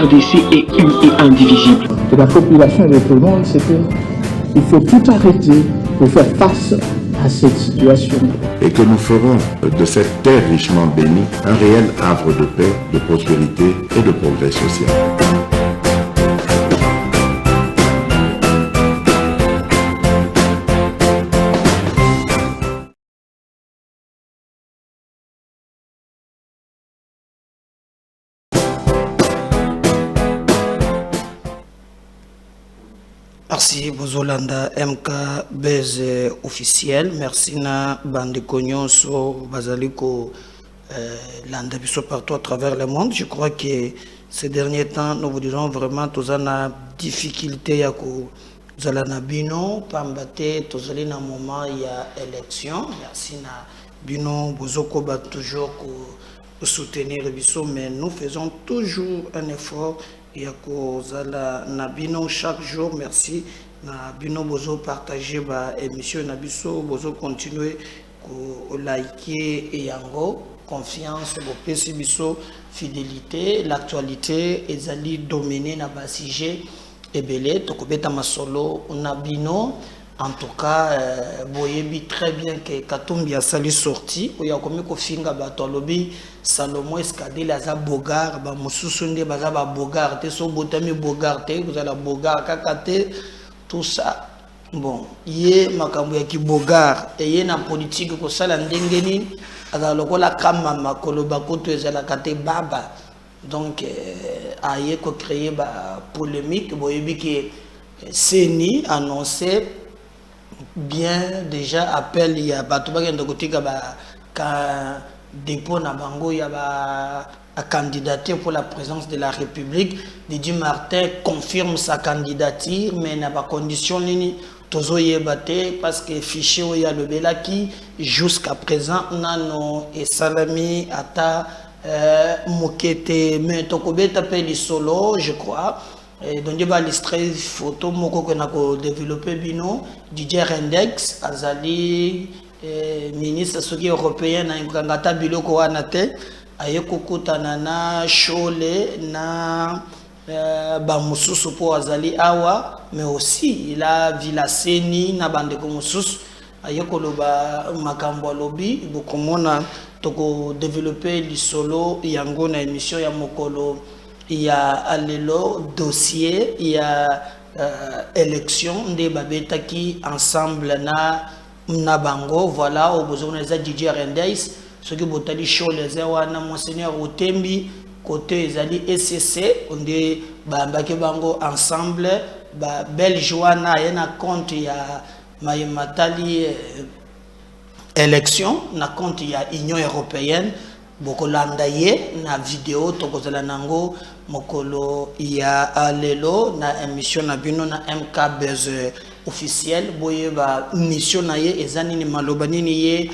RDC est une et indivisible. Et la population de tout le monde, c'est qu'il faut tout arrêter pour faire face à cette situation. Et que nous ferons de cette terre richement bénie un réel havre de paix, de prospérité et de progrès social. Merci Bozolanda MK Bez officiel. Merci na Bandeko Nyonso Bazaliko Landa Biso partout à travers le monde. Je crois que ces derniers temps, nous vous disons vraiment tous en difficulté à Zalana Bino, Pambate, tous na moment il y a élection. Merci na Bino Bozoko bat toujours pour soutenir Biso, mais nous faisons toujours un effort. Il y a Zala Nabino chaque jour, merci. Nabino Bozo partager ba émission Nabiso Bozo continuer ko liker et yango confiance au PC Biso fidélité l'actualité ezali dominer na ba sujet ebele to kobeta masolo Nabino en tout cas boyebi très bien que Katumbi a sali sorti o ya komi ko finga ba to lobi Salomon Escadé aza bogar ba mususu nde baza ba bogar te so botami bogar te vous allez bogar kakate tout ça bon yé makambo ya ki bogar et yé na politique ko sala ndenge nini aza lokola kama makolo bakoto ezala kate baba donc aye ko créer ba polémique boyebi que Seni annoncé bien déjà appel il y a bato ba ngendo kotika ba ka dépôt na bango ya ba à candidater pour la présidence de la République. Didier Martin confirme sa candidature mais n'a pas condition ni tozo yebate parce que fichier o ya le belaki jusqu'à présent nano et salami ata mokete mais tokobeta pe li solo je crois. Donc il va illustrer photo moko qu'on a développé bino Didier Rendex azali ministre soki européen na ngangata biloko wana te aye kokutana na Chole na ba mususu po azali awa mais aussi il a Villa Seni na bandeko mususu aye koloba makambo lobi bokomona toko développer lisolo yango na émission ya mokolo il y a alelo dossier il y a élection nde babetaki ensemble na bango voilà au besoin de Didier Rendeis ce qui botali show les wana monseigneur Otembi côté ezali SCC on dit bambaki bango ensemble ba belge wana yana compte ya matali élection na compte ya Union européenne bokolanda ye na vidéo tokozala nango mokolo ya alelo na émission na bino na MK Bez officiel boye ba mission na ye ezani ni maloba nini ye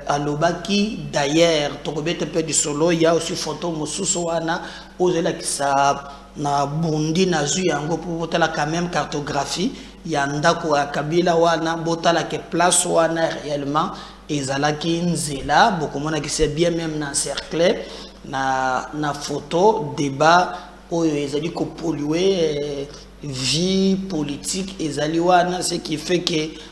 alobaki d'ailleurs tokobete pe du solo il y a aussi photo mosusu wana ozela kisa na bundi na zu yango pour botala quand même cartographie ya ndako ya Kabila wana botala ke place wana réellement ezalaki nzela bokomona ki c'est bien même na cercle na photo débat oyo ezali ko polluer vie politique ezali wana ce qui fait que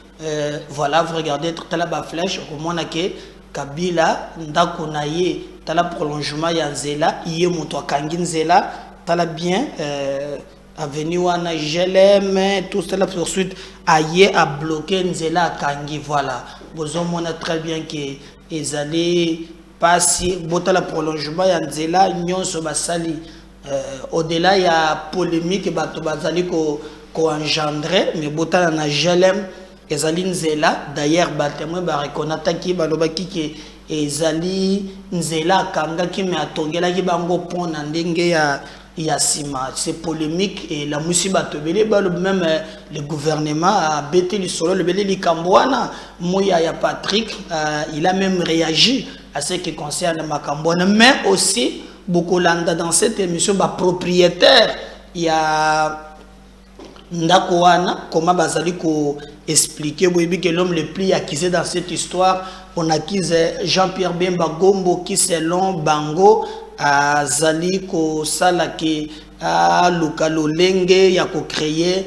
voilà vous regardez toute la ba flèche komona ke Kabila ndako na ye tala prolongement ya nzela ye moto akangi nzela tala bien avenue wana je l'aime tout cela poursuite aye a bloqué nzela akangi voilà bozomona très bien que ezali passer botala prolongement ya nzela nyonso basali au-delà il y a polémique bato bazali ko engendrer mais botala na jelem ezali nzela d'ailleurs batemwe ba reconnaître ki balobaki ke ezali nzela kangaki me atongelaki bango pont na ndenge ya sima c'est polémique et la musiba tobele même le gouvernement a bêté le solo le belé likambwana moya ya Patrick il a même réagi à ce qui concerne Makambwana mais aussi beaucoup landa dans cette émission ba propriétaire il y a ndako wana comment bazali ko expliquer que l'homme le plus accusé dans cette histoire on accuse Jean-Pierre Bemba Gombo qui selon Bango azali ko salaki luka lolenge ya ko créer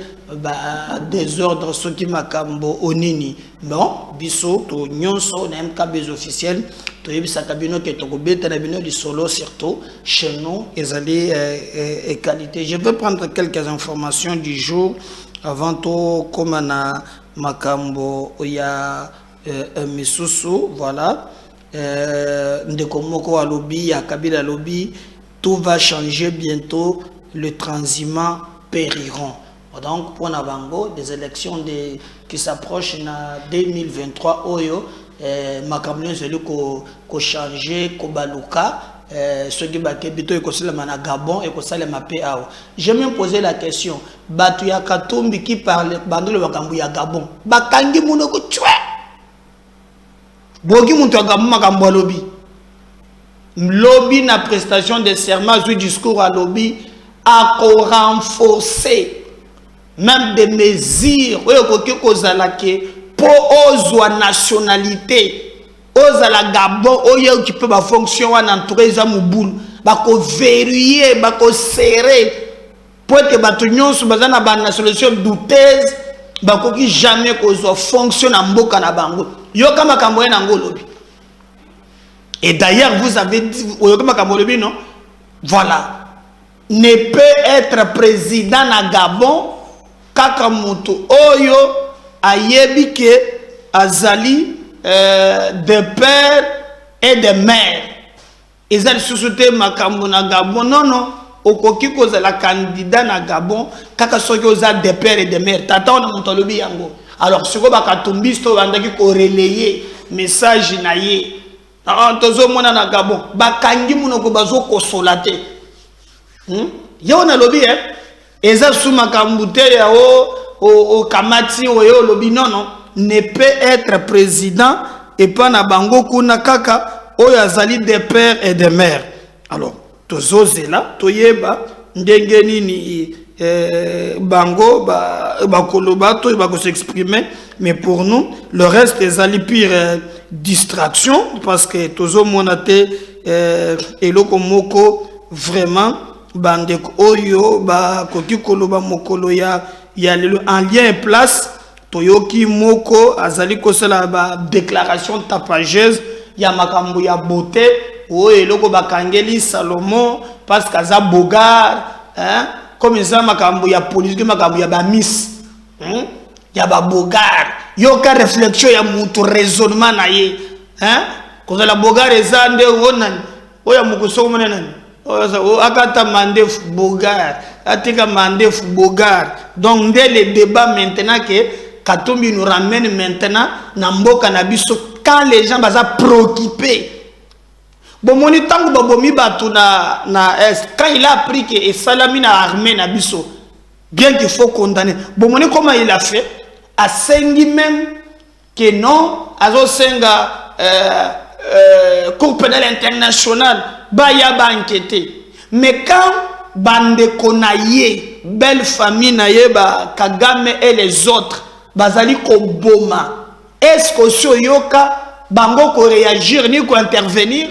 désordre soki makambo onini bon biso to nyonso na MKB officiel to yebisaka bino ke to kobeta na bino lisolo surtout chez nous ezali et qualité. Je vais prendre quelques informations du jour avant to comme na makambo ya misusu voilà. Ndeko moko alobi ya Kabila lobby, tout va changer bientôt, les transhumants périront. Donc pour Nabango, des élections qui s'approchent en 2023 oyo makambo zeli ko changer ko baluka ceux qui baké bito ko salama na Gabon et ko salama pe awa. Je me poser la question, batu ya Katumbi qui parle bandolo makambo ya Gabon bakangi muno ko tchwe bogi muntu ya Gabon makambo lobby lobby na prestation de serment du discours à lobby a renforcer même des mesures pour aux nationalité aux la Gabon qui peut fonctionner en entouré za mubulu bako verrouiller bako serrer pour que batunyon sous bazana ba nationalité douteuse bako ki jamais ko fonctionne en mboka na bango yo kama kamboye na ngolobi. Et d'ailleurs vous avez dit yo kama kamboye non voilà ne peut être président na Gabon kaka mutu oyo ayebi ke azali de père et de mère ezali société makambo na Gabon non okoki kozala candidat na Gabon kaka soki oza de père et de mère tata ona mutu alobi yango. Alors siko bakatumbi sto bandaki ko relayer message na ye tozo mona na Gabon bakangi munoko bazo kosolater yo na lobby eza suma kambute ya o kamati oyo lobby non ne peut être président et pas na bango kuna kaka oyo azali de père et de mère. Alors tozozela toyeba ndenge nini bango bakoloba to bako s'exprimer, mais pour nous le reste ezali pire distraction parce que tozo monate eloko moko vraiment bandek oyo ba koki koloba mokolo ya lelo en lien et place toyoki moko azali kosala ba déclaration tapageuse ya makambo ya beauté oyo eloko bakangeli Salomon parce qu'aza bogar hein comme ça makambo ya politique makambo ya ba miss ya ba bogar yo ka réflexion ya mutu raisonnement na ye hein kozala bogar ezande wonani oya mukuso monene akata mandef bogar atika mandef bogar. Donc dès le débat maintenant que Katumbi nous ramène maintenant na mboka na biso quand les gens baza préoccupés bon moni tango babomi batu na est quand il a appris que Salami na armée na biso bien qu'il faut condamner bon moni comment il a fait à sengi même que non azo senga Cour pénale internationale baya ba enquêter mais quand bande konaye belle famille naye ba Kagame et les autres bazali ko boma est-ce que so yoka bango ko réagir ni ko intervenir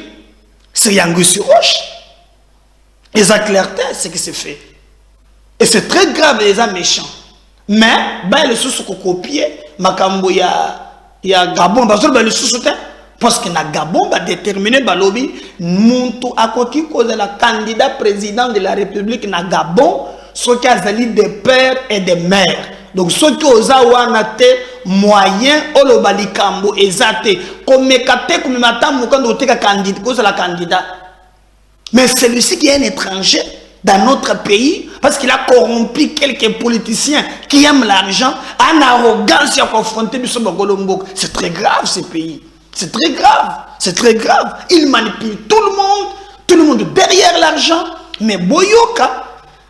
c'est Yangusi Roche et ça clarté ce qui s'est fait et c'est très grave les gens méchants mais ba le sous ko copier makambo ya Gabon bazol ba le sous parce que na Gabon va déterminer balobi muntu akoki koza la candidat président de la République na Gabon ce qui a zali de père et de mère. Donc ce qui oza wana te moyen olobali kambo ezate comme kate comme matamu quand on teka candidat koza la candidat. Mais celui-ci qui est un étranger dans notre pays parce qu'il a corrompu quelques politiciens qui aiment l'argent en arrogance à confronter biso bagolombo. C'est très grave ce pays. C'est très grave, c'est très grave. Il manipule tout le monde derrière l'argent. Mais Boyoka,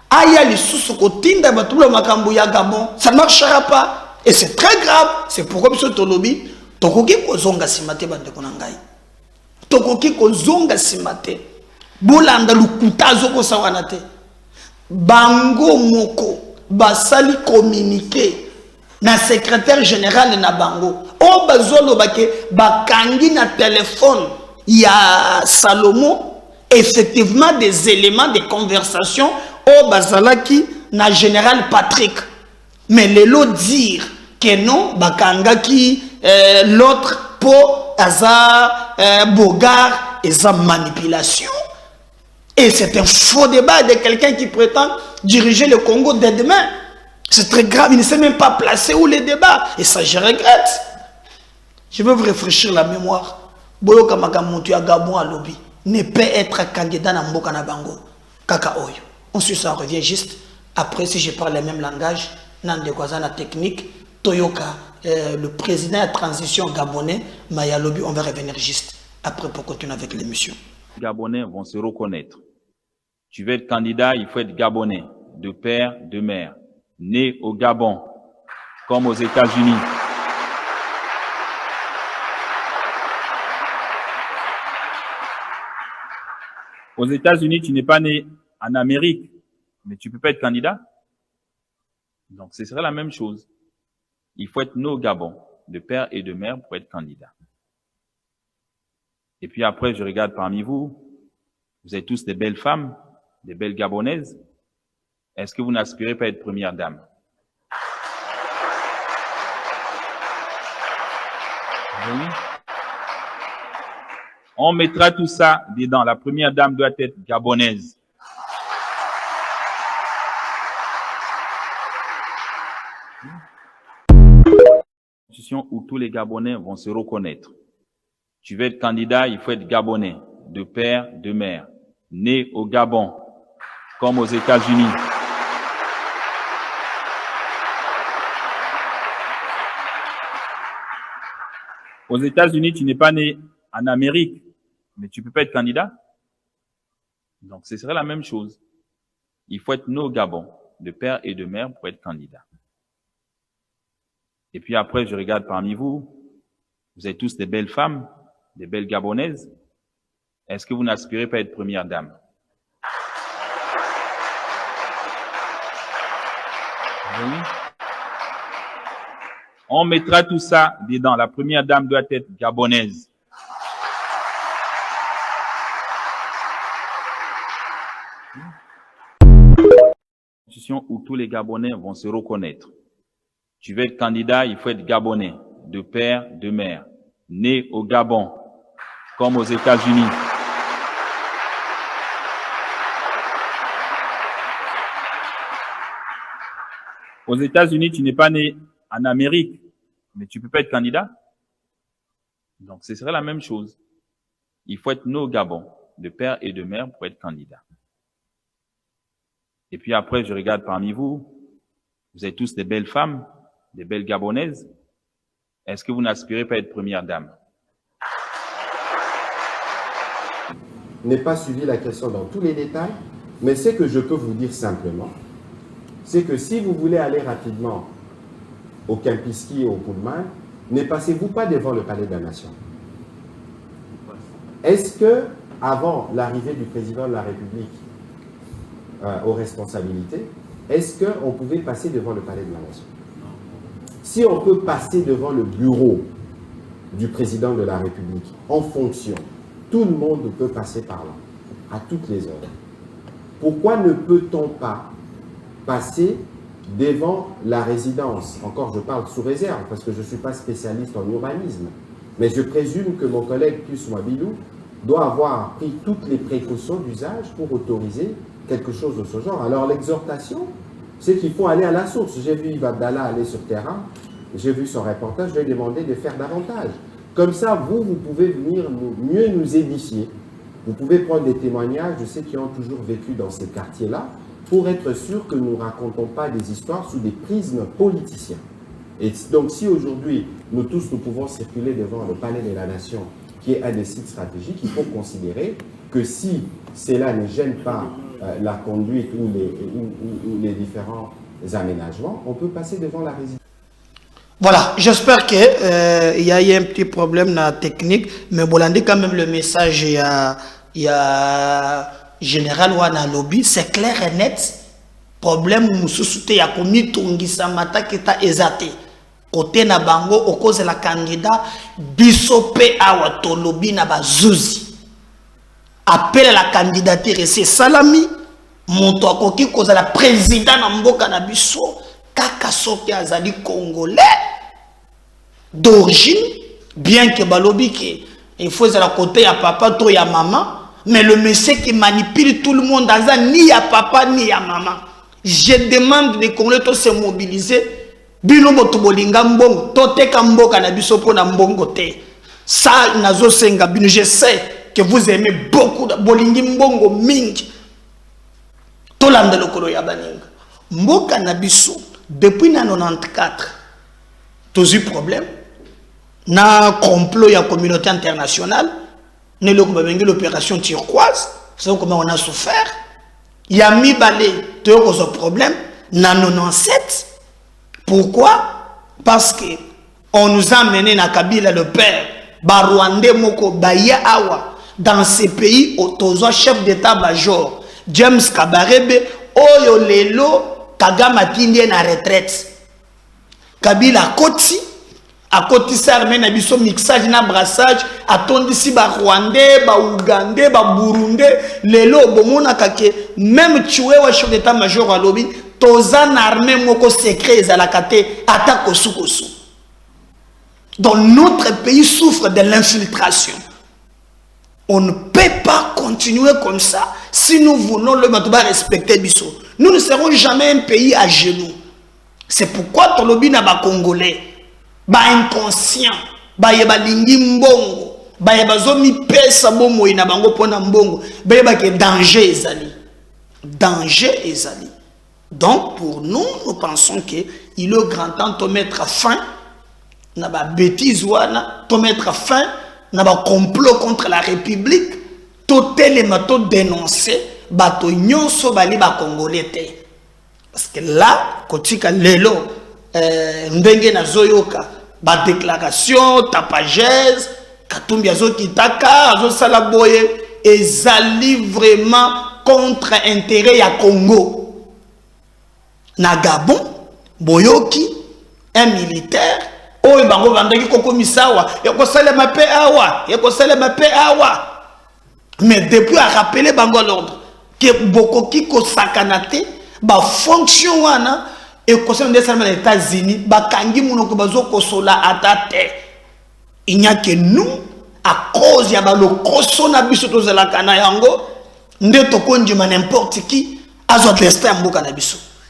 Ayali Susukotinda, Batoulo Makambo ya Gabon, ça ne marchera pas. Et c'est très grave. C'est pourquoi M. Tolobi, Tokoki Kozonga Simate Bandekonangai. Tokoki Kozonga Simate. Bolanda Lukutazo Kosawanate. Bango Moko, Basali communiqué. Na secrétaire général na bango o bazolo bake bakangi na téléphone ya Salomon effectivement des éléments de conversation au Bazalaki na général Patrick. Mais les lots dire que non, Bakangaki, l'autre pour Aza Bogart et sa manipulation. Et c'est un faux débat de quelqu'un qui prétend diriger le Congo dès demain. C'est très grave, il ne s'est même pas placé où les débats. Et ça, je regrette. Je veux vous réfléchir la mémoire. Boyo Kamagamontu à Gabon à lobby ne peut être candidat dans Mboka na Bango. Kaka Oyo. Ensuite, ça revient juste. Après, si je parle le même langage, Nande Kwazana technique, Toyoka, le président de la transition gabonais, Maya Lobby, on va revenir juste après pour continuer avec l'émission. Les Gabonais vont se reconnaître. Tu veux être candidat, il faut être Gabonais, de père, de mère, né au Gabon, comme aux États-Unis. Aux États-Unis, tu n'es pas né en Amérique, mais tu peux pas être candidat. Donc, ce serait la même chose. Il faut être né au Gabon, de père et de mère, pour être candidat. Et puis après, je regarde parmi vous, vous êtes tous des belles femmes, des belles Gabonaises. Est-ce que vous n'aspirez pas à être première dame? Oui. On mettra tout ça dedans. La première dame doit être gabonaise. Où tous les Gabonais vont se reconnaître. Tu veux être candidat, il faut être Gabonais, de père, de mère, né au Gabon, comme aux États-Unis. Aux États-Unis, tu n'es pas né en Amérique, mais tu peux pas être candidat. Donc, ce serait la même chose. Il faut être né au Gabon, de père et de mère, pour être candidat. Et puis après, je regarde parmi vous, vous êtes tous des belles femmes, des belles Gabonaises. Est-ce que vous n'aspirez pas à être première dame? Oui. On mettra tout ça dedans. La première dame doit être gabonaise. Où tous les Gabonais vont se reconnaître. Tu veux être candidat, il faut être Gabonais, de père, de mère, né au Gabon, comme aux États-Unis. Aux États-Unis, tu n'es pas né en Amérique, mais tu peux pas être candidat. Donc, ce serait la même chose. Il faut être né au Gabon, de père et de mère, pour être candidat. Et puis après, je regarde parmi vous, vous êtes tous des belles femmes, des belles Gabonaises. Est-ce que vous n'aspirez pas à être première dame? Je n'ai pas suivi la question dans tous les détails, mais ce que je peux vous dire simplement, c'est que si vous voulez aller rapidement au Kempinski et au Pullman, ne passez-vous pas devant le Palais de la Nation? Est-ce que, avant l'arrivée du président de la République aux responsabilités, est-ce qu'on pouvait passer devant le Palais de la Nation? Si on peut passer devant le bureau du président de la République en fonction, tout le monde peut passer par là, à toutes les heures. Pourquoi ne peut-on pas passer devant la résidence? Encore, je parle sous réserve, parce que je ne suis pas spécialiste en urbanisme, mais je présume que mon collègue Pius Mwabilou doit avoir pris toutes les précautions d'usage pour autoriser quelque chose de ce genre. Alors l'exhortation, c'est qu'il faut aller à la source. J'ai vu Yves Abdallah aller sur terrain, j'ai vu son reportage, je lui ai demandé de faire davantage. Comme ça, vous pouvez venir mieux nous édifier. Vous pouvez prendre des témoignages de ceux qui ont toujours vécu dans ces quartiers-là pour être sûr que nous ne racontons pas des histoires sous des prismes politiciens. Et donc, si aujourd'hui, nous tous, nous pouvons circuler devant le Palais de la Nation, qui est un des sites stratégiques, il faut considérer que si cela ne gêne pas la conduite ou les différents aménagements, on peut passer devant la résidence. Voilà, j'espère qu'il y a eu un petit problème dans la technique, mais bon, on dit quand même le message, il y a général Wana Lobby, c'est clair et net. Problème mususu te ya komitungisa mataki ta ezate. Côté na bango au cause de la candidat biso pe awa to lobby na bazuzi. appel à la candidature et c'est salami moto akoki kozala président na mboka na biso kaka soki azali congolais d'origine, bien que balobi que il faut à la côté à papa to ya maman, mais le monsieur qui manipule tout le monde dans ni à papa ni à maman. Je demande des Congolais de se mobiliser. Bino boto bolinga mbongo to teka mboka na biso po na mbongo te. Ça nazo senga bino, je sais que vous aimez beaucoup de bolingi mbongo mingi. Tolanda lokolo ya baninga. Mboka na biso depuis na 94 tous eu problème na complot ya communauté internationale ne l'opération turquoise, c'est comment on a souffert. Il y a mis balé de ce problème na 97. Pourquoi? Parce que on nous a amené na Kabila le père Barwande Moko Baya Awa dans ces pays autour chef d'état-major James Kabarebe Oyo Lelo Kagama Tindien na retraite. Kabila Koti a côté ça amène biso mixage na brassage atondi si ba Rwandais ba Ougandais ba Burundais lelo bomona kake même tué wa chef d'état major à lobby tozan armée moko secret za la kate attaque au soukosu. Donc notre pays souffre de l'infiltration. On ne peut pas continuer comme ça si nous voulons le matoba respecter biso. Nous ne serons jamais un pays à genoux. C'est pourquoi ton lobby n'a pas congolais. Ba inconscient, ba yeba lingi mbongo, ba yeba zomi pesa bomo ina bango pona mbongo, ba yeba que danger ezali. Danger ezali. Donc pour nous, nous pensons que il est grand temps de mettre fin na ba bêtise wana, de mettre fin na ba complot contre la République, to telemato dénoncer ba to nyonso bali ba congolais te. Parce que là, kotika lelo ndenge na zoyoka ba déclaration tapagez katumbi azo kitaka azo sala boye ezali vraiment contre intérêt ya Congo na Gabon boyoki un militaire oyo bango bandaki kokomisawa yako salema pe awa mais depuis à rappeler bango l'ordre que bokoki ko sakanate ba fonction wana et concernant les États-Unis, il n'y a que nous, à cause de n'importe qui,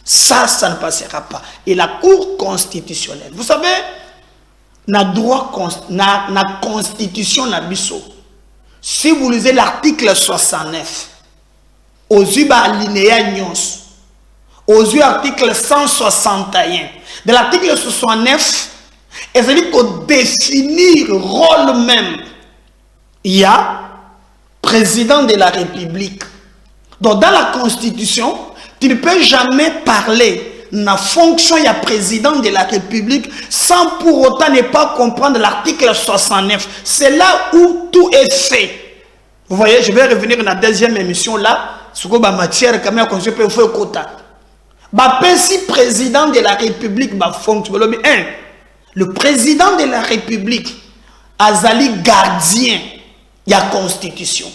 ça ne passera pas. Et la Cour constitutionnelle, vous savez, na constitution nabiso. Si vous lisez l'article 69, aux Uba alinéa nyons, aux yeux article 161 de l'article 69, il s'agit de définir le rôle même. Il y a président de la République. Donc dans la Constitution, tu ne peux jamais parler de la fonction il y a président de la République sans pour autant ne pas comprendre l'article 69. C'est là où tout est fait. Vous voyez, je vais revenir dans la deuxième émission là, sur la matière quand même qu'on peut faire quota. Si président de la République le président de la République azali gardien de la Constitution.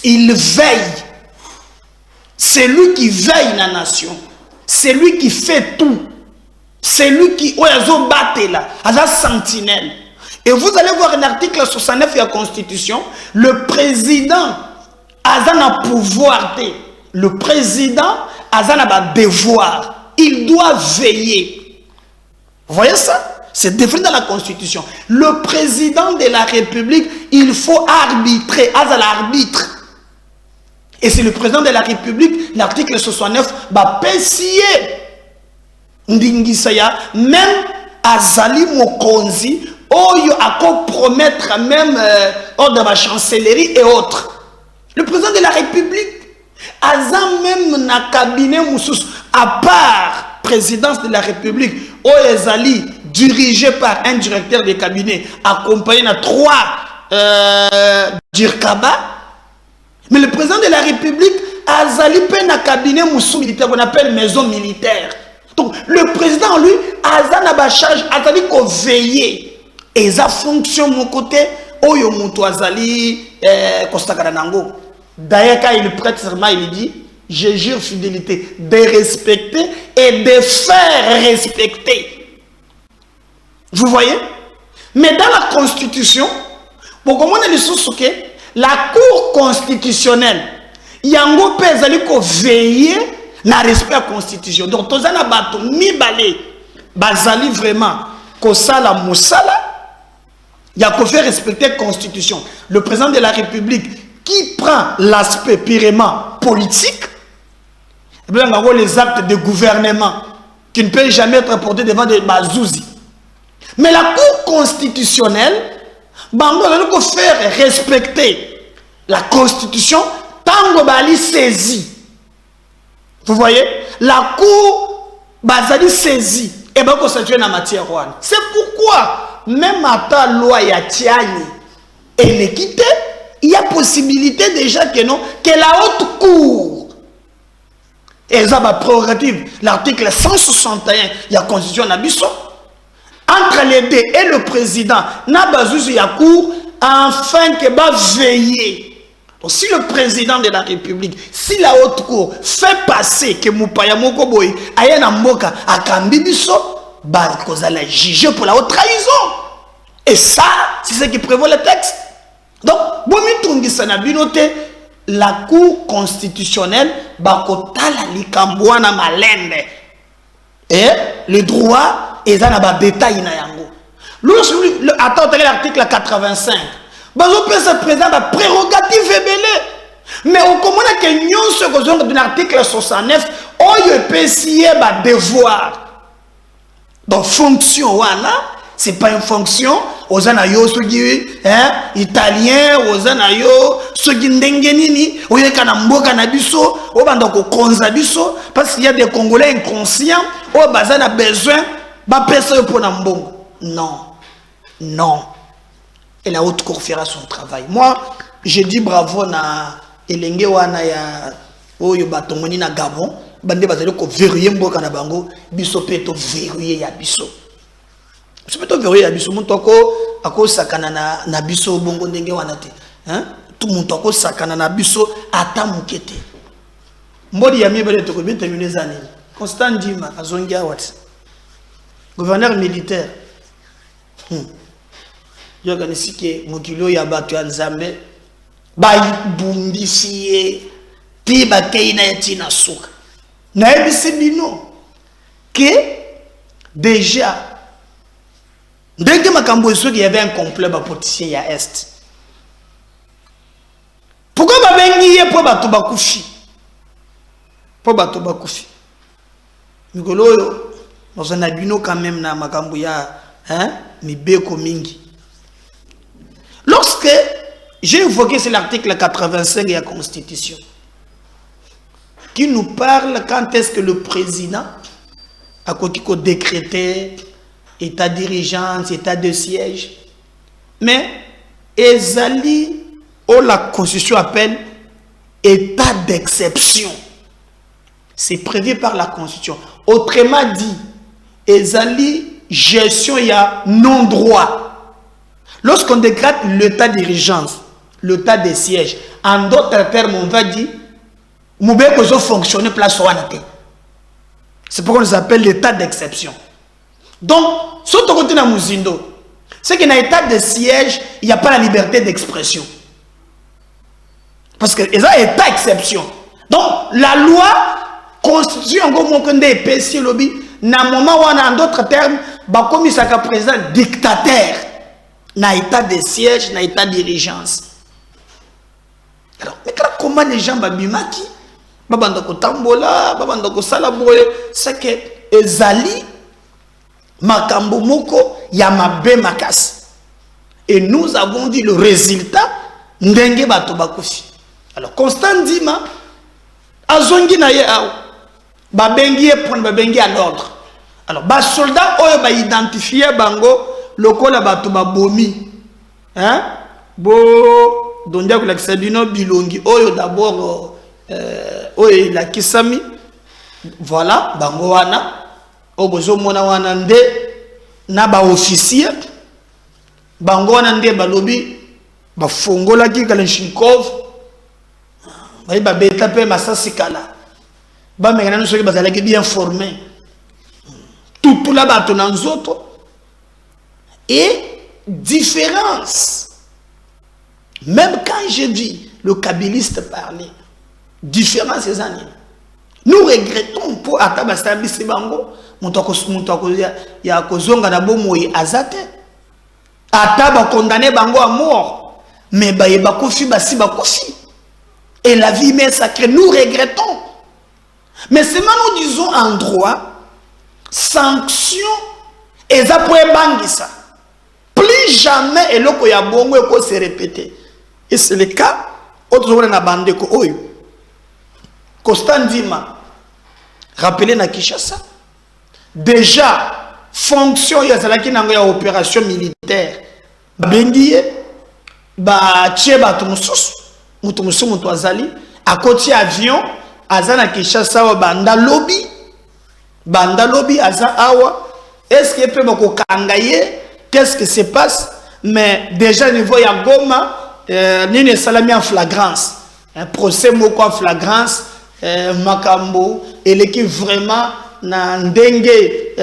Il veille. C'est lui qui veille la nation. C'est lui qui fait tout. C'est lui qui est là, sentinelle. Et vous allez voir un article 69 de la Constitution. Le président a un pouvoir. Le président a un devoir. Il doit veiller. Vous voyez ça? C'est défini dans la Constitution. Le président de la République, il faut arbitrer. À l'arbitre. Et c'est le président de la République, l'article 69, même Azali Mokonzi, il a compromettre même hors de la chancellerie et autres. Le président de la République, Azam même na cabinet Moussous, à part présidence de la République, Azali dirigé par un directeur de cabinet, accompagné de 3 Dirkaba. Mais le président de la République, Azali peine à cabinet Moussou militaire, qu'on appelle maison militaire. Donc, le président, lui, Azan a charge, Azali qu'on veiller. Et sa fonction, mon côté, oyo mutu azali kostakana nango. D'ailleurs quand il prête serment, il dit je jure fidélité de respecter et de faire respecter. Vous voyez? Mais dans la constitution, pour comment on est la cour constitutionnelle, yango pe ezali ko veiller na respect à la constitution. Donc tozana bato mibale bazali vraiment ko sala musala ya ko faire respecter la constitution. Le président de la République qui prend l'aspect purement politique, les actes de gouvernement qui ne peuvent jamais être portés devant des bazouzi. Mais la cour constitutionnelle bango va faire respecter la constitution tant bali saisi. Vous voyez, la cour bazali saisie et ben constitué dans matière. C'est pourquoi même à ta loi ya tiani et l'équité, il y a possibilité déjà que non que la haute cour et ça va prérogative l'article 161 il y a constitution nabiso entre les deux et le président n'a bazouzi ya cour afin que va veiller. Donc, si le président de la République, si la haute cour fait passer que Moupaya Mokoboy aye na mboka akambi biso, ba kozala juger pour la haute trahison. Et ça, c'est ce qui prévoit le texte. Donc, bomi tungi sanabinote la cour constitutionnelle ba kotala likambwana malembe. Et le droit est dans ba détail na yango. Attends, l'article 85. Bazo pesa président la prérogative ébélée. Mais au comment que nous ce que l'article 69 oyo pesier ba devoir. Donc fonction wana, c'est pas une fonction aux anayo sogi italien aux anayo sogi ndenge nini oye kana mboka na biso o banda ko konza biso parce qu'il y a des Congolais inconscients o bazana besoin ba pesa pour na mbongo. Non. Non. Et la haute cour fera son travail. Moi, je dis bravo na elenge wana ya oyo batongoni na Gabon, bande bazali ko verrouiller mboka na bango, biso peto verrouiller ya biso. Biso peto verrouiller ya biso, muntu ako sakana na biso bongo ndenge wana te. Hein? Tout muntu ako sakana na biso ata mukete. Mbodi ya mibele to ko terminer zani. Constant Ndima azongia wat. Gouverneur militaire. Yoganisike mokilo ya bato ya Nzambe ba bumbisiye pi ba keina yatina suka na ebisi bino que déjà ndenge makambo soki y avait un complet ba politicien ya est. Pourquoi ba bengi pour bato bakufi pour bato bakufi mikolo yo ozana bino quand même na makambo ya mibeko mingi. Lorsque j'ai évoqué c'est l'article 85 de la Constitution qui nous parle quand est-ce que le président a décrété état d'urgence, état de siège, mais ezali ou la Constitution appelle état d'exception. C'est prévu par la Constitution. Autrement dit, ezali gestion il y a non-droit. Lorsqu'on décrète l'état d'urgence, l'état de siège, en d'autres termes, on va dire, Moubeko zo fonctionner place ouanate. C'est pourquoi on les appelle l'état d'exception. Donc, surtout côté na Muzindo, c'est qu'il y a un état de siège, il n'y a pas la liberté d'expression. Parce que c'est un état d'exception. Donc, la loi constitue un gros monde épaissir lobby, na moment où on a en d'autres termes, bah comme il s'est président dictateur. Na état de siège, na état d'urgence. Alors, mais comment les gens babimaki, babandoko tambola, babandoko salaboye, c'est que ezali makambo moko ya mabe makasi. Et nous avons dit le résultat ndenge bato bakofi. Alors Constant Ndima azongi na ye aw babengi prendre babengi à l'ordre. Alors ba soldat oyo ba identifier bango lokola bato babomi hein bo dondia kula kisabino bilongi oyo d'abord oyo la kisami voilà bango wana obozo mona wana nde na ba officier bango wana nde balobi bafongola ki Kalashnikov ba beta pe masasi kala ba mengana soki bazalaki bien formé tout là bato na nzoto et différence. Même quand je dis le kabyliste parler, différence c'est ça. Nous regrettons pour Atabastabi Sebango, ya kozonga na bomoyi azate. Ataba condamné bango à mort, mais ba kofi basi ba kofi. Et la vie est sacrée, nous regrettons. Mais seulement nous disons en droit, sanction et ça pour bangisa. Plus jamais et loko ya bongo eko se répéter. Et c'est le cas autre na bande ko oyo. Constant Ndima rappelé na Kinshasa. Déjà fonction ya zalaki nango ya opération militaire. Bengiye ba tcheba tumususu mutu mutu azali akoti avion azana Kinshasa wa banda lobby aza awa. Est-ce que peut bako kangaye? Qu'est-ce qui se passe? Mais déjà niveau ya Goma nini salami en flagrance, un procès moko en flagrance, makambo eleki vraiment na ndenge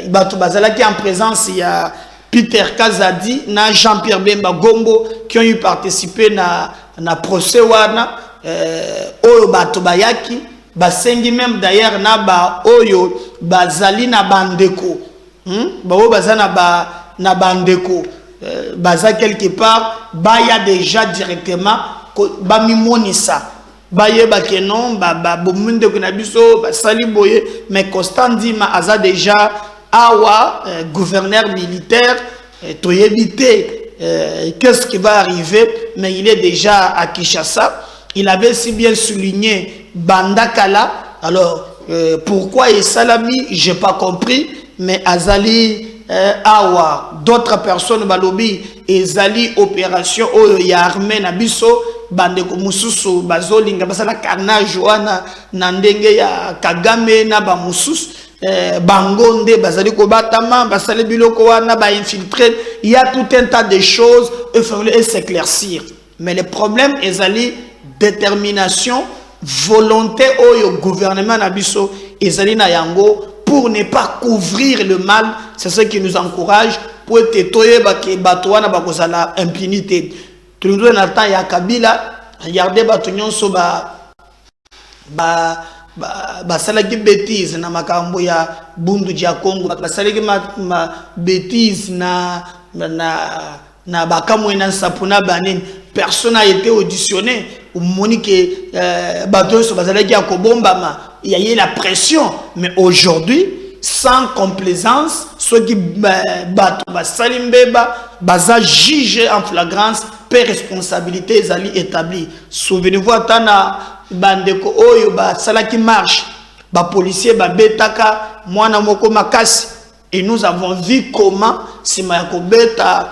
bato bazalaki en présence ya Peter Kazadi na Jean-Pierre Bemba Gombo qui ont eu participé na procès wana oyo bato bayaki basengi même d'ailleurs na ba oyo bazali na bandeko ba oyo bazana na bandeko baza quelque part baya déjà directement ba mimonisa baye ba kenon ba bomunde ko na biso ba sali boye mais Constant Ndima aza déjà awa gouverneur militaire toyebité qu'est-ce qui va arriver, mais il est déjà à Kinshasa. Il avait si bien souligné Bandakala. Alors pourquoi et Salami, j'ai pas compris, mais Azali awa d'autres personnes balobi ezali opération oyo ya armée na biso bandeko mususu bazolinga basala carnage wana na ndenge ya Kagame na ba mususu bangonde bazali ko batama basale biloko wana ba infiltrer. Il y a tout un tas de choses il faut s'éclaircir, mais le problème ezali détermination volonté oyo gouvernement na biso ezali na yango pour ne pas couvrir le mal. C'est ce qui nous encourage pour être toye baki batouana bakozala impunité. Tout le monde attend ya Kabila, regardez batunyon so salaki bêtise na makambo ya bundu dia Congo, salaki ma bêtise na bakamwe na sapuna banene. Personne n'a été auditionné. Ou monique bateau so bazalaki ya kobombama. Il y a eu la pression, mais aujourd'hui, sans complaisance, ceux qui battent Salimbeba, baza jugé en flagrance, per responsabilité zali établie. Souvenez-vous, atana bandeko oyo ba salaki marche, ba policier ba betaka mwana moko makasi, et nous avons vu comment si mayako beta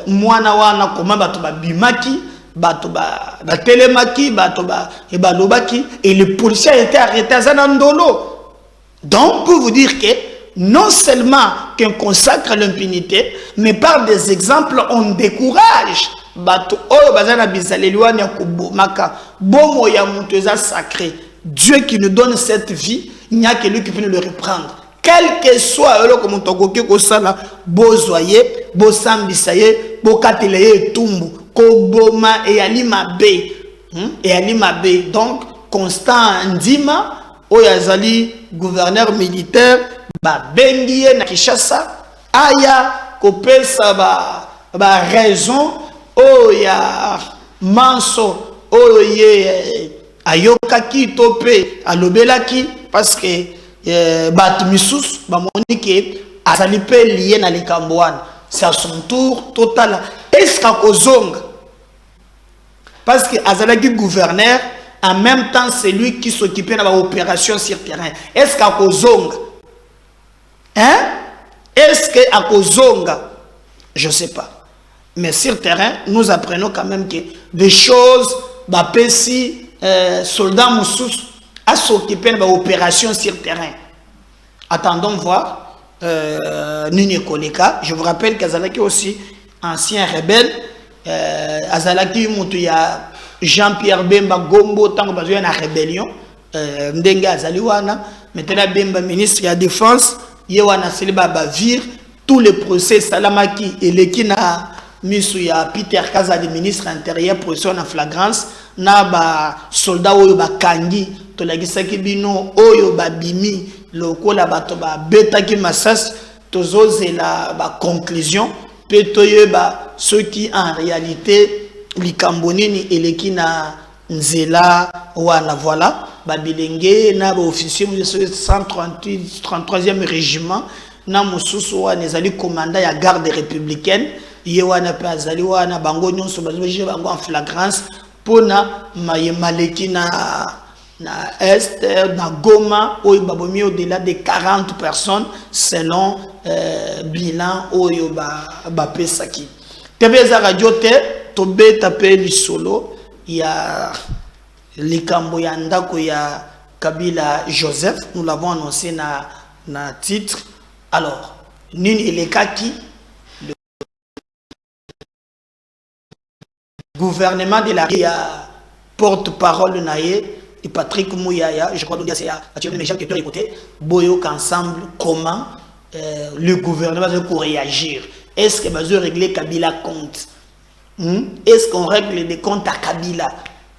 mwana wana comment bato ba bimaki. Bato ba telemaki bato ba lobaki, et le policier a été arrêté à Zanandolo. Donc pour vous dire que non seulement qu'on consacre l'impunité, mais par des exemples on décourage bato oyo bazana bizaleliwani ya kubomaka bomo ya muteza sacré. Dieu qui nous donne cette vie, il n'y a que lui qui peut nous le reprendre. Quel que soit le comment tokoki ko sala bozoye bosambisaye bokateleye tumbu Koboma et Alima B. Donc, Constant Ndima, Oyazali, gouverneur militaire, Bengiye na Kinshasa, Aya, Kopesa ba raison, Oya Manso, Oye Ayokaki, Tope, Alobelaki, parce que Batmisus, Bamonike, Azalipe lié na Likambouane. C'est à son tour total. Est-ce qu'à Kozonga? Parce que Azalaki gouverneur, en même temps, c'est lui qui s'occupait de l'opération sur terrain. Est-ce qu'à Kozonga? Hein? Est-ce qu'à Kozonga? Je ne sais pas. Mais sur terrain, nous apprenons quand même que des choses, Bapesi, soldats Moussous, à s'occuper de l'opération sur terrain. Attendons voir Nini Koleka. Je vous rappelle qu'Azalaki aussi, ancien rebelle, azalaki mutu ya Jean-Pierre Bemba Gombo tango bazoya na rébellion ndenge azali wana maintenant Bemba ministre de la défense ye wana seliba bavire tous les procès salamaki eleki na misu ya Peter Kazadi ministre intérieur procès en flagrance na ba soldat oyo bakangi tolagisaki bino oyo babimi lokola bato ba betaki masas tozozela ba conclusion pe toyeba ceux qui en réalité likambonini eleki na nzela wana voilà babilenge na ba officier mu 133e régiment na mususu wana ezali commandant ya garde républicaine ye wana pe azali wana bango nyonso bazoje bango en flagrance pona mayemaleki na est na Goma oyo babomi au-delà de 40 personnes selon bilan oyo ba pesaki tebeza radio te tobeta pe lisolo ya likambo ya ndako ya Kabila Joseph, nous l'avons annoncé na titre. Alors nini elekaki le gouvernement de la porte-parole naie et Patrick Mouyaya, je crois que c'est actuellement les gens qui ont écouté boyo qu'ensemble comment le gouvernement va réagir. Est-ce que va régler Kabila compte? Est-ce qu'on règle des comptes à Kabila?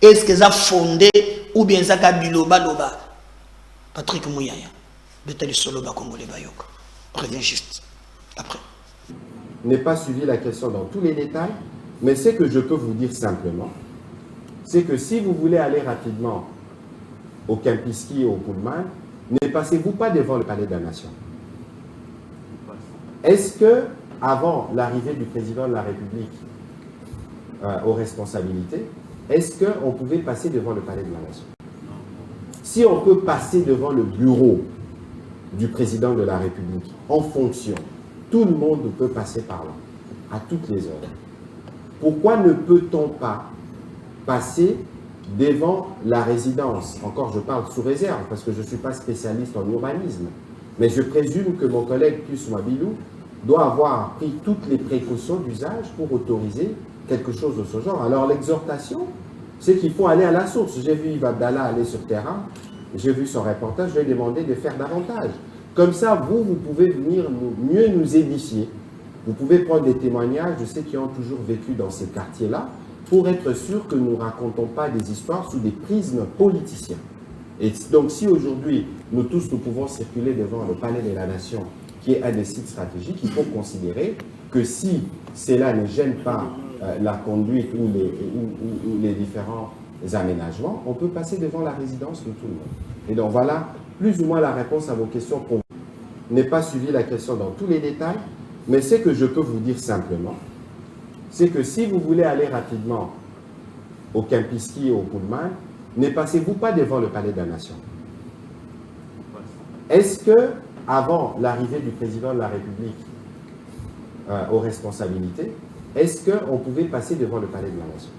Est-ce que ça fondé ou bien ça Kabiloba loba? Patrick Mouyaya, Betali Soloba Congolais Bayoka. Reviens juste après. Je n'ai pas suivi la question dans tous les détails, mais ce que je peux vous dire simplement, c'est que si vous voulez aller rapidement au Kempinski ou au Pullman, ne passez-vous pas devant le palais de la Nation. Est-ce que, avant l'arrivée du président de la République aux responsabilités, est-ce qu'on pouvait passer devant le palais de la Nation? Si on peut passer devant le bureau du président de la République en fonction, tout le monde peut passer par là, à toutes les heures. Pourquoi ne peut-on pas passer devant la résidence? Encore, je parle sous réserve, parce que je ne suis pas spécialiste en urbanisme, mais je présume que mon collègue Pius Mabilou doit avoir pris toutes les précautions d'usage pour autoriser quelque chose de ce genre. Alors l'exhortation, c'est qu'il faut aller à la source. J'ai vu Yves Abdallah aller sur terrain, j'ai vu son reportage, je lui ai demandé de faire davantage. Comme ça, vous pouvez venir mieux nous édifier. Vous pouvez prendre des témoignages de ceux qui ont toujours vécu dans ces quartiers-là pour être sûr que nous ne racontons pas des histoires sous des prismes politiciens. Et donc, si aujourd'hui, nous tous, nous pouvons circuler devant le Palais de la Nation, qui est un des sites stratégiques, il faut considérer que si cela ne gêne pas la conduite ou les différents aménagements, on peut passer devant la résidence de tout le monde. Et donc, voilà plus ou moins la réponse à vos questions pour vous. Je n'ai pas suivi la question dans tous les détails, mais ce que je peux vous dire simplement, c'est que si vous voulez aller rapidement au Kempinski ou au Pullman, ne passez-vous pas devant le Palais de la Nation. Est-ce que, avant l'arrivée du président de la République aux responsabilités, est-ce qu'on pouvait passer devant le Palais de la Nation?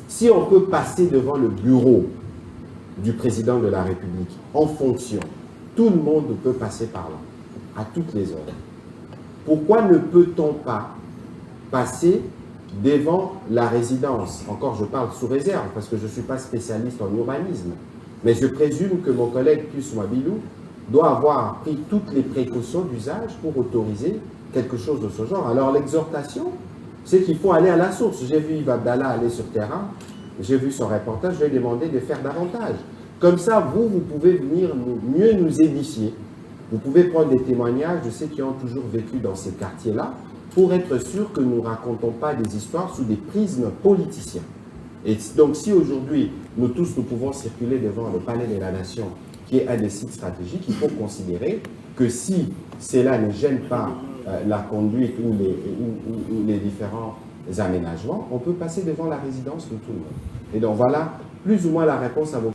Si on peut passer devant le bureau du président de la République en fonction, tout le monde peut passer par là, à toutes les heures. Pourquoi ne peut-on pas passer devant la résidence? Encore, je parle sous réserve, parce que je ne suis pas spécialiste en urbanisme, mais je présume que mon collègue Pius Mabilou doit avoir pris toutes les précautions d'usage pour autoriser quelque chose de ce genre. Alors l'exhortation, c'est qu'il faut aller à la source. J'ai vu Yves Abdallah aller sur terrain, j'ai vu son reportage, je lui ai demandé de faire davantage. Comme ça, vous pouvez venir mieux nous édifier. Vous pouvez prendre des témoignages de ceux qui ont toujours vécu dans ces quartiers-là pour être sûr que nous ne racontons pas des histoires sous des prismes politiciens. Et donc, si aujourd'hui, nous tous, nous pouvons circuler devant le Palais de la Nation, qui est un des sites stratégiques, il faut considérer que si cela ne gêne pas la conduite ou les différents aménagements, on peut passer devant la résidence de tout le monde. Et donc, voilà plus ou moins la réponse à vos...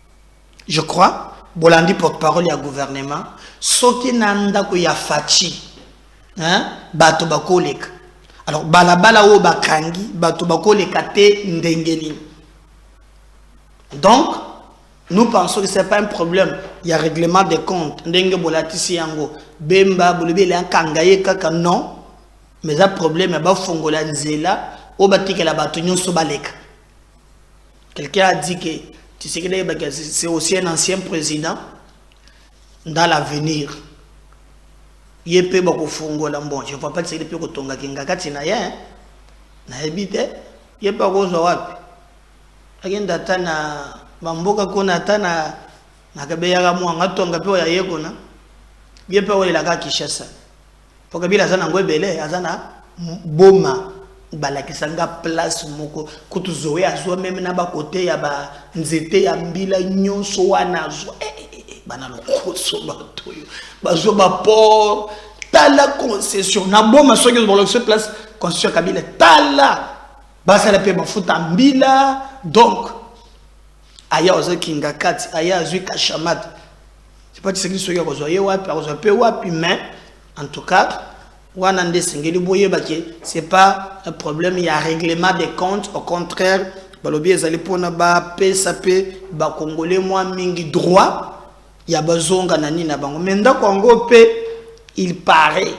Je crois, Bolandi porte-parole du gouvernement, ce qui n'a pas ya fachi, bato bakolek. Alors, balabala ou bakangi, bato bakolek te ndengeni. Donc, nous pensons que ce n'est pas un problème. Il y a règlement des comptes. Ndenge bolatisi yango. Bemba, bolebe, il y a un kangaye kaka, non. Mais un problème, il y a fongola nzela. au bâti que la bâtonnion soit balèque. Quelqu'un a dit que tu sais que c'est aussi un ancien président dans l'avenir. Il peut beaucoup fongola bon. Je ne vois pas que c'est depuis que Tonga Kinga na ya na ebite. Il peut beaucoup wapi. Agenda tana bamboka kona tana na kabeya mwanga Tonga pe ya yeko na. Il peut aller la Kishasa. Pour que bila zana ngwebele azana boma balakisanga place moko kutuzoe azwa même na ba côté ya ba nzete ya mbila nyonso wana azwa bana lokoso batoyo bazwa ba port tala concession na boma soki bo lokse place concession kabila tala basa la pe bafuta mbila donc aya ozo kinga kati aya azwi kashamat c'est pas que soki ko zoye wapi azo pe wapi mais en tout cas c'est pas un problème, il y a un règlement des comptes. Au contraire, balobi ezali pona ba PSAP ba congolais moi mingi droit il y a besoin nani na bango menda kongo pe il paraît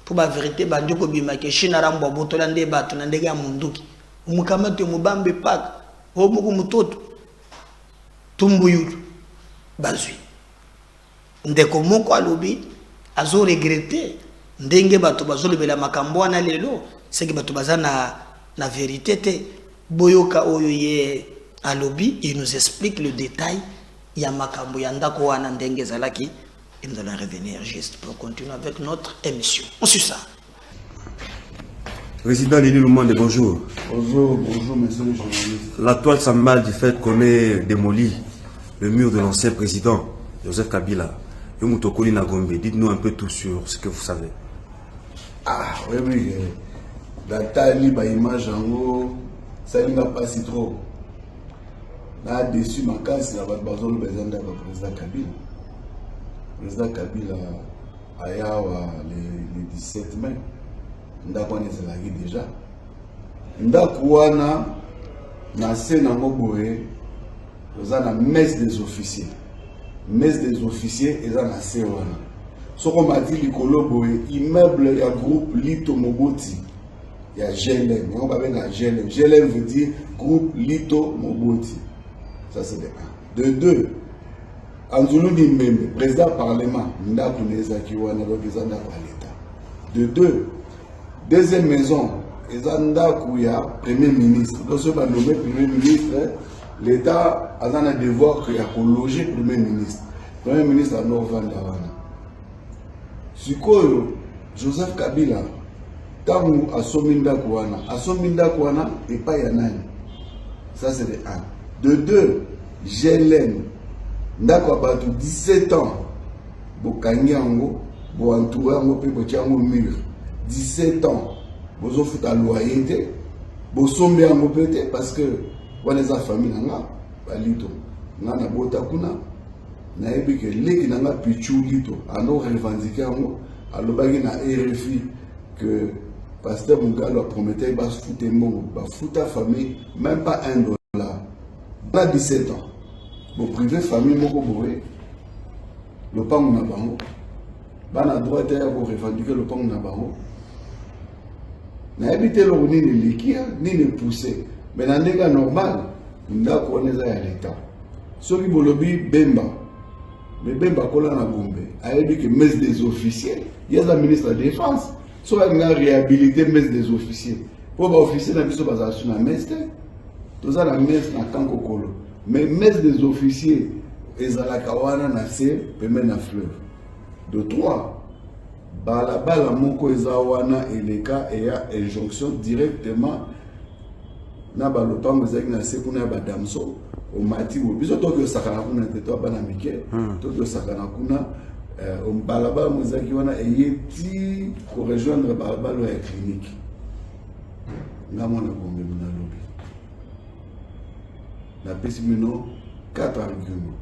pour la vérité bandi ko bima ke china rambo botola nde batu na ndega munduki umukamate mubambe pak o muku mutoto tumbuyulu bazwi ndeko moko alobi azo regretter ndenge bato bazolobela makambo wana lelo seki bato bazana na vérité te boyoka oyo ye alobi il nous explique le détail ya makambo ya ndako wana ndenge zalaki et nous allons revenir juste pour continuer avec notre émission on suit ça. Président Lili Lumande, bonjour. Bonjour monsieur le journaliste. La toile s'emballe du fait qu'on ait démoli le mur de l'ancien président Joseph Kabila. Yomutokoli Nagombe, dites-nous un peu tout sur ce que vous savez. Ah oui, la taille, l'image en haut, ça ne va pas si trop. Là-dessus, ma casse, il y a besoin de président Kabila. Le président Kabila a le 17 mai. Ndakwana ezalaki déjà. Ndakwana na sena moboé, oza na messe des officiers. Messe des officiers eza na se wana. Soko mati likolo boye immeuble ya groupe Lito Moboti. Il y a GLM. On va venir à GLM. GLM veut dire groupe Lito Moboti. Ça c'est de 1. De 2. Anzulu Nimembe, président parlement, Ndaku Nezaki wana représentant par l'État. De 2. Deuxième maison, Ndaku ya premier ministre. Lorsque va nommer premier ministre, l'État a un devoir que loger premier ministre. Premier ministre a Norvanda wana. Sikoyo Joseph Kabila tamu asominda kwana et pas yanani. Ça c'est de 1. De 2, GLM ndako abatu 17 ans bokangi yango bo entouré yango pe bo tiango mur 17 ans bozo futa loyer bo sombe yango pete parce que wana za famille nanga balito ngana bota kuna na yebi ke leki nanga pichu lito ano revendiquer yango alobaki na RFI que pasteur Mungalo a prometté bas fouter mbongo ba futa famille même pas $1 pas 17 ans bon privé famille moko boye le pango na bango bana droit ya ko revendiquer le pango na bango na habité le ni likia ni le pousser mais na ndeka normal ndako oneza ya l'état soki bolobi bemba mais bemba kola na Gombe a dit que messe des officiers il y a le ministre de la défense soit il a réhabilité messe des officiers pour ba officier na biso bazala sur la messe tout ça la messe na kanko kolo mais messe des officiers ezalaka wana na se pembe na fleuve. De 3 balabala moko eza wana eleka et ya injonction directement na balopango ezaki na se kuna ya badamso o mati bo biso to ke sakana kuna teto bana mike to ke sakana kuna o balabala mozaki wana eyeti ko rejoindre balabala ya clinique ngamo na Gombe na lobi na pesi mino 4 arguments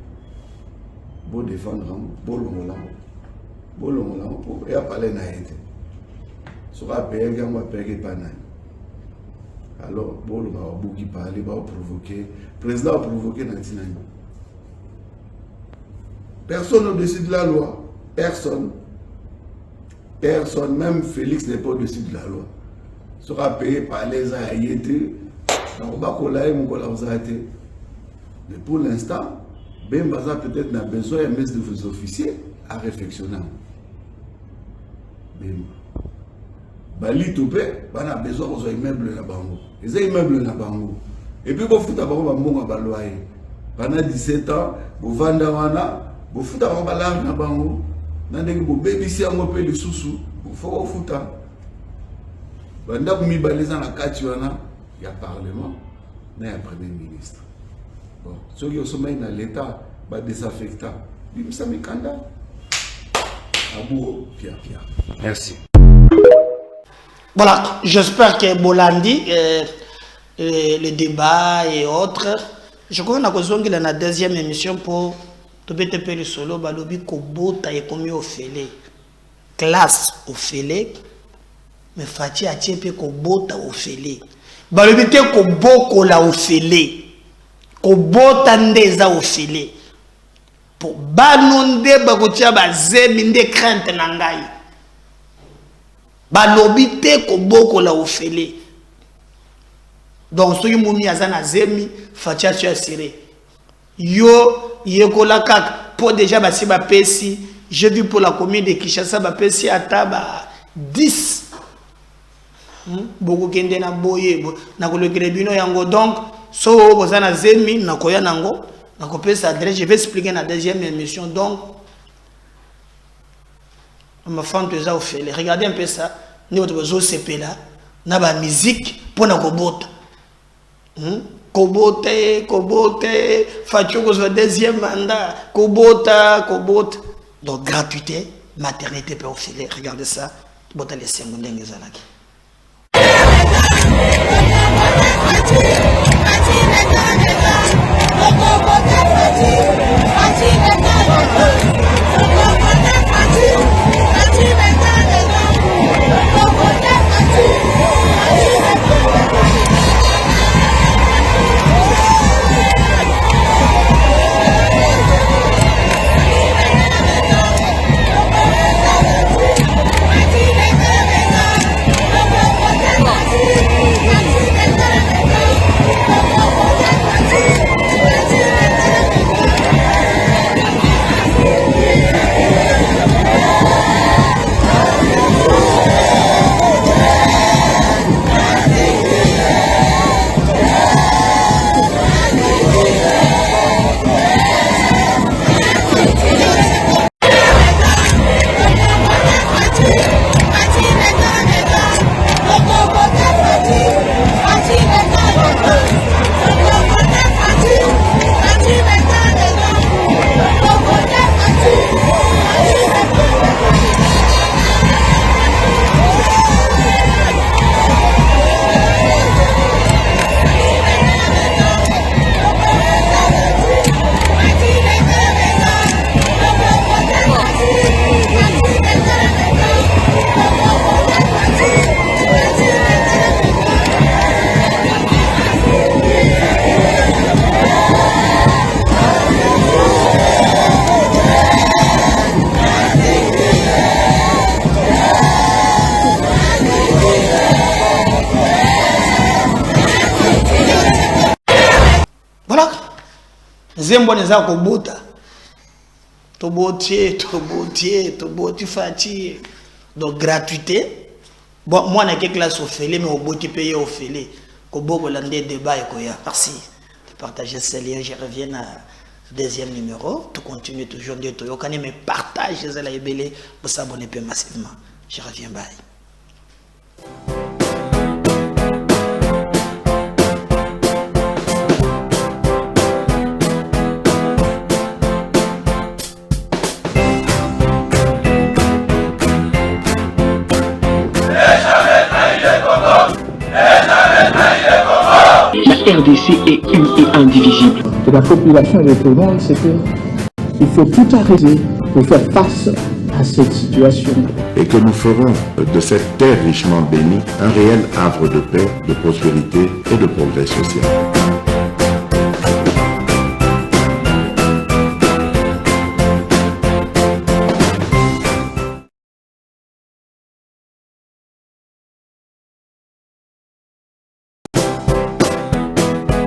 pour défendre pour longola pour et parler na été sera payé qui va payer pas na alors pour le va beaucoup parler va provoquer président a provoqué na tinani personne ne décide de la loi personne même Félix n'est pas au-dessus de la loi sera payé par les aïeux. On va coller mon collaborateur. Mais pour l'instant, Ben Baza peut-être n'a besoin de mettre des officiers à réflexionner. Ben Bali Toupé, on a besoin d'un immeuble na bango. Les immeubles na bango. Et puis vous foutez bango bango baloyer. Pendant 17 ans, vous vendez wana, vous foutez bango balange na bango. Nandeki vous bébissi en peu le sous-sous. Vous faut foutre. Banda kumi baliza na kati wana, il y a parlement, il y a premier ministre. Bon, ceux qui sont dans l'État, bah désaffectant. Bimsa Mikanda. Abou Pierre. Merci. Voilà, j'espère que Bolandi, le débat et autres, je crois qu'on a besoin de la deuxième émission pour TPTP le solo, balobi kobota et comme au félé. Classe au félé, mais Fati a tiepé kobota au félé. Balobi te koboko la au félé. Kobota ndeza au félé. Pour banonde bakotia bazemi nde crainte nangai. Balobi te koboko la ofele. Donc, ceux qui m'ont mis à Zemi, Fatia tu as serré. Yo, yekola kak, pour déjà basi ba pesi, j'ai vu pour la commune de Kinshasa ba pesi à taba 10. Beaucoup kende na boye, na ko le grebino yango donc, so bozana Zemi, na koya nango, na ko pesa adresse, je vais expliquer dans la deuxième émission donc. Ma femme te a fait. Regardez un peu ça. Nous avons besoin de CP là. Nous avons la musique pour nous kobote. Kobote. Fatio le deuxième mandat. Kobote. Donc gratuité, maternité peut offrir. Regardez ça. Bota les secondes ngezalaki. Zembo neza kobota. Tobotier, fati. Donc gratuité. Bon, moi, je suis classe au félé, mais au bout de payer au félé. Koboko landé débat et koya. Merci de partager ce lien. Je reviens à deuxième numéro. Tu continues toujours de te yokaner, mais partage les laïbélés pour s'abonner plus massivement. Je reviens, bye. La RDC est une et indivisible. Et la population et tout le monde, c'est qu'il faut tout arrêter pour faire face à cette situation. Et que nous ferons de cette terre richement bénie un réel havre de paix, de prospérité et de progrès social.